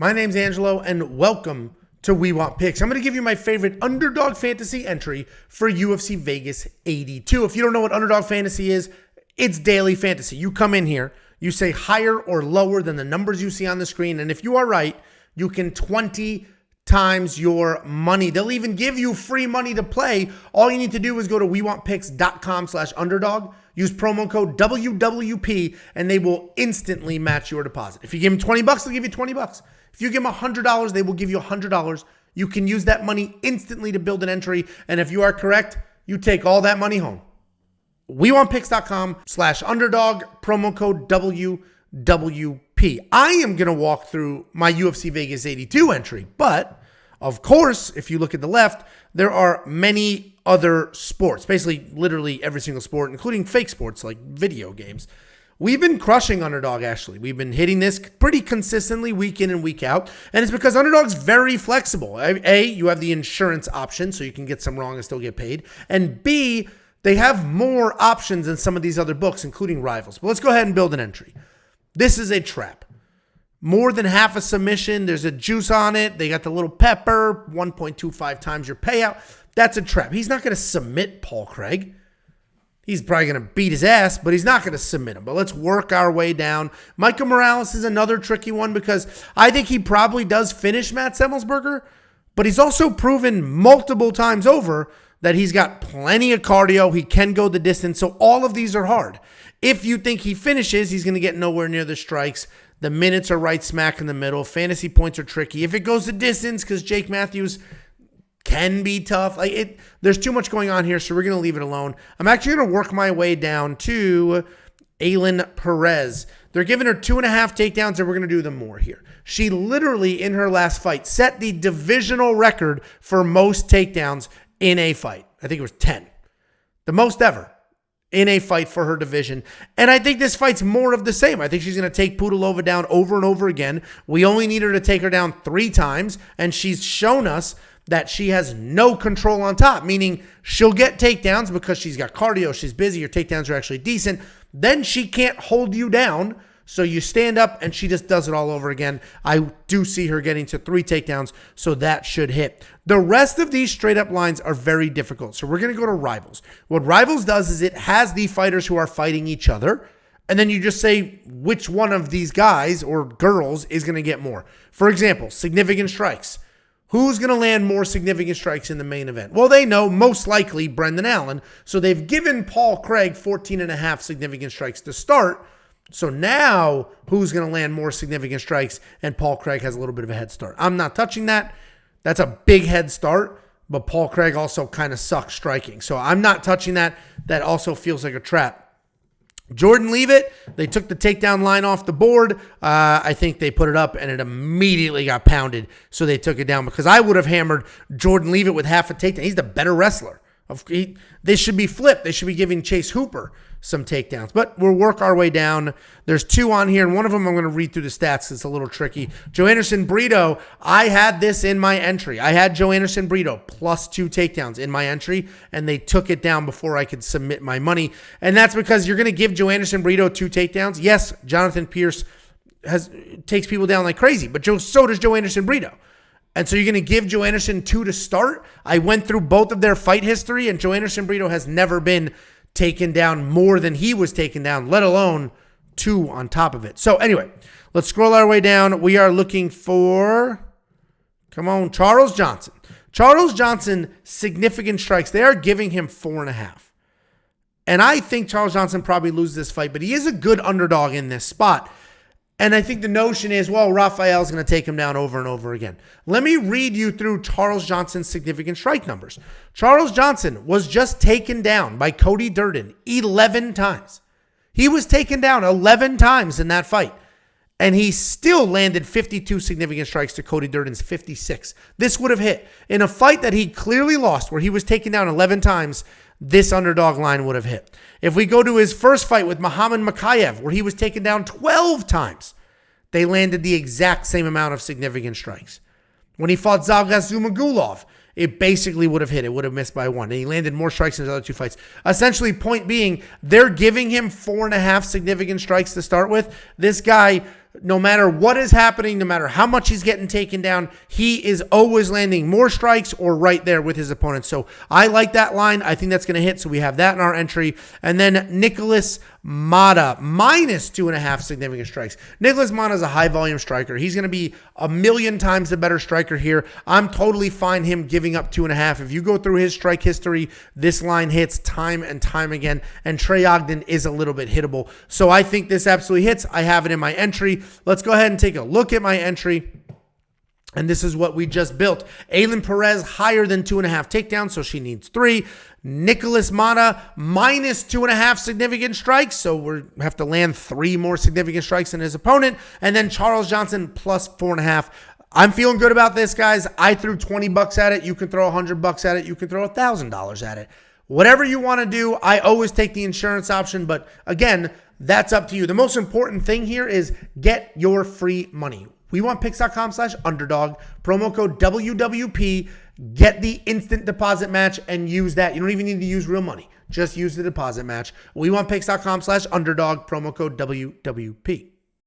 My name's Angelo, and welcome to We Want Picks. I'm going to give you my favorite Underdog Fantasy entry for UFC Vegas 82. If you don't know what Underdog Fantasy is, it's daily fantasy. You come in here, you say higher or lower than the numbers you see on the screen, and if you are right, you can 20 times your money. They'll even give you free money to play. All you need to do is go to wewantpicks.com/underdog, use promo code WWP, and they will instantly match your deposit. If you give them $20, they'll give you $20. If you give them $100, they will give you $100. You can use that money instantly to build an entry, and if you are correct, you take all that money home. wewantpicks.com/underdog, promo code WWP. I am going to walk through my UFC Vegas 82 entry, but of course, if you look at the left, there are many other sports, basically literally every single sport, including fake sports like video games. We've been crushing Underdog, actually. We've been hitting this pretty consistently week in and week out, and it's because Underdog's very flexible. A, you have the insurance option, so you can get some wrong and still get paid, and B, they have more options than some of these other books, including Rivals. But let's go ahead and build an entry. This is a trap. More than half a submission. There's a juice on it. They got the little pepper, 1.25 times your payout. That's a trap. He's not going to submit Paul Craig. He's probably going to beat his ass, but he's not going to submit him. But let's work our way down. Michael Morales is another tricky one because I think he probably does finish Matt Semmelsberger, but he's also proven multiple times over that he's got plenty of cardio. He can go the distance. So all of these are hard. If you think he finishes, he's going to get nowhere near the strikes. The minutes are right smack in the middle. Fantasy points are tricky. If it goes the distance, because Jake Matthews can be tough. There's too much going on here, so we're going to leave it alone. I'm actually going to work my way down to Aylin Perez. They're giving her 2.5 takedowns, and we're going to do them more here. She literally, in her last fight, set the divisional record for most takedowns in a fight. I think it was 10. The most ever in a fight for her division. And I think this fight's more of the same. I think she's going to take Pudilova down over and over again. We only need her to take her down 3 times, and she's shown us that she has no control on top, meaning she'll get takedowns because she's got cardio, she's busy, her takedowns are actually decent. Then she can't hold you down, so you stand up and she just does it all over again. I do see her getting to 3 takedowns, so that should hit. The rest of these straight up lines are very difficult, so we're going to go to Rivals. What Rivals does is it has the fighters who are fighting each other, and then you just say which one of these guys or girls is going to get more. For example, significant strikes. Who's going to land more significant strikes in the main event? Well, they know most likely Brendan Allen. So they've given Paul Craig 14.5 significant strikes to start. So now who's going to land more significant strikes? And Paul Craig has a little bit of a head start. I'm not touching that. That's a big head start. But Paul Craig also kind of sucks striking. So I'm not touching that. That also feels like a trap. Jordan Leavitt, they took the takedown line off the board. I think they put it up and it immediately got pounded. So they took it down because I would have hammered Jordan Leavitt with half a takedown. He's the better wrestler. They should be flipped. They should be giving Chase Hooper some takedowns. But we'll work our way down. There's 2 on here, and one of them I'm going to read through the stats. It's a little tricky. Joanderson Brito, I had this in my entry. I had Joanderson Brito plus 2 takedowns in my entry, and they took it down before I could submit my money. And that's because you're going to give Joanderson Brito 2 takedowns. Yes, Jonathan Pierce takes people down like crazy, but so does Joanderson Brito. And so you're going to give Joe Anderson 2 to start? I went through both of their fight history, and Joe Anderson Brito has never been taken down more than he was taken down, let alone 2 on top of it. So anyway, let's scroll our way down. We are looking for, Charles Johnson. Charles Johnson, significant strikes. They are giving him 4.5. And I think Charles Johnson probably loses this fight, but he is a good underdog in this spot. And I think the notion is, well, Rafael's going to take him down over and over again. Let me read you through Charles Johnson's significant strike numbers. Charles Johnson was just taken down by Cody Durden 11 times. He was taken down 11 times in that fight. And he still landed 52 significant strikes to Cody Durden's 56. This would have hit. In a fight that he clearly lost, where he was taken down 11 times, this underdog line would have hit. If we go to his first fight with Muhammad Makayev, where he was taken down 12 times, they landed the exact same amount of significant strikes. When he fought Zhalgas Zhumagulov, it basically would have hit. It would have missed by 1. And he landed more strikes in his other 2 fights. Essentially, point being, they're giving him 4.5 significant strikes to start with. This guy no matter what is happening, no matter how much he's getting taken down, he is always landing more strikes or right there with his opponent. So I like that line. I think that's going to hit. So we have that in our entry. And then Nicholas Mata, minus 2.5 significant strikes. Nicholas Mata is a high volume striker. He's going to be a million times the better striker here. I'm totally fine him giving up 2.5. If you go through his strike history, this line hits time and time again. And Trey Ogden is a little bit hittable. So I think this absolutely hits. I have it in my entry. Let's go ahead and take a look at my entry. And this is what we just built. Aylin Perez higher than 2.5 takedowns, so she needs 3. Nicholas Mata minus 2.5 significant strikes, so we have to land 3 more significant strikes than his opponent. And then Charles Johnson plus 4.5. I'm feeling good about this, guys. I threw $20 at it. You can throw $100 at it. You can throw $1,000 at it. Whatever you want to do, I always take the insurance option, but again, that's up to you. The most important thing here is get your free money. WeWantPicks.com/underdog, promo code WWP, get the instant deposit match and use that. You don't even need to use real money. Just use the deposit match. WeWantPicks.com/underdog, promo code WWP.